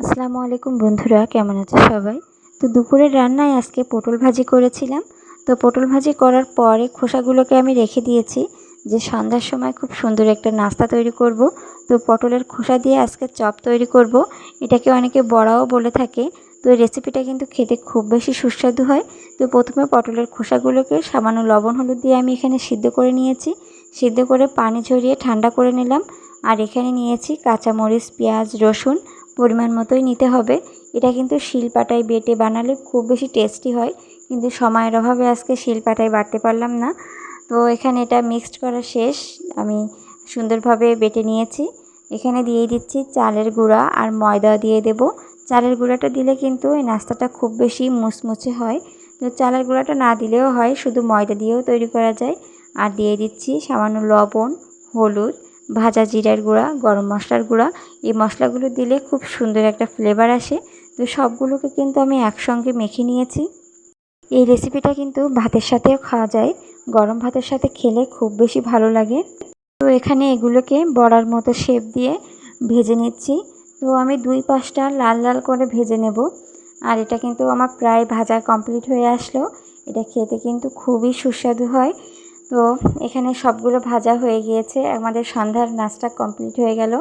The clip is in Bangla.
আসসালামু আলাইকুম বন্ধুরা, কেমন আছো সবাই? তো দুপুরের রান্নায় আজকে পটল ভাজি করেছিলাম। তো পটল ভাজি করার পরে খোসাগুলোকে আমি রেখে দিয়েছি যে সন্ধ্যার সময় খুব সুন্দর একটা নাস্তা তৈরি করব। তো পটলের খোসা দিয়ে আজকে চপ তৈরি করব। এটাকে অনেকে বড়াও বলে থাকে। তো এই রেসিপিটা কিন্তু খেতে খুব বেশি সুস্বাদু হয়। তো প্রথমে পটলের খোসাগুলোকে সামান্য লবণ হলুদ দিয়ে আমি এখানে সিদ্ধ করে নিয়েছি। সিদ্ধ করে পানি ঝরিয়ে ঠান্ডা করে নিলাম। আর এখানে নিয়েছি কাঁচামরিচ, পেঁয়াজ, রসুন পরিমাণ মতোই নিতে হবে। এটা কিন্তু শিলপাটায় বেটে বানালে খুব বেশি টেস্টি হয়, কিন্তু সময়ের অভাবে আজকে শিলপাটায় বাটতে পারলাম না। তো এখানে এটা মিক্সড করা শেষ, আমি সুন্দরভাবে বেটে নিয়েছি। এখানে দিয়ে দিচ্ছি চালের গুঁড়া আর ময়দা দিয়ে দেব। চালের গুঁড়াটা দিলে কিন্তু এই নাস্তাটা খুব বেশি মুচমুচে হয়। তো চালের গুঁড়াটা না দিলেও হয়, শুধু ময়দা দিয়েও তৈরি করা যায়। আর দিয়ে দিচ্ছি সামান্য লবণ, হলুদ, ভাজা জিরার গুঁড়া, গরম মশলার গুঁড়া। এই মশলাগুলো দিলে খুব সুন্দর একটা ফ্লেভার আসে। তো সবগুলোকে কিন্তু আমি একসঙ্গে মেখে নিয়েছি। এই রেসিপিটা কিন্তু ভাতের সাথেও খাওয়া যায়, গরম ভাতের সাথে খেলে খুব বেশি ভালো লাগে। তো এখানে এগুলোকে বড়ার মতো শেপ দিয়ে ভেজে নিচ্ছি। তো আমি দুই পাশটা লাল লাল করে ভেজে নেব। আর এটা কিন্তু আমার প্রায় ভাজা কমপ্লিট হয়ে আসলো। এটা খেতে কিন্তু খুবই সুস্বাদু হয়। তো এখানে সবগুলো ভাজা হয়ে গিয়েছে, আমাদের সন্ধ্যার নাস্তা কমপ্লিট হয়ে গেল।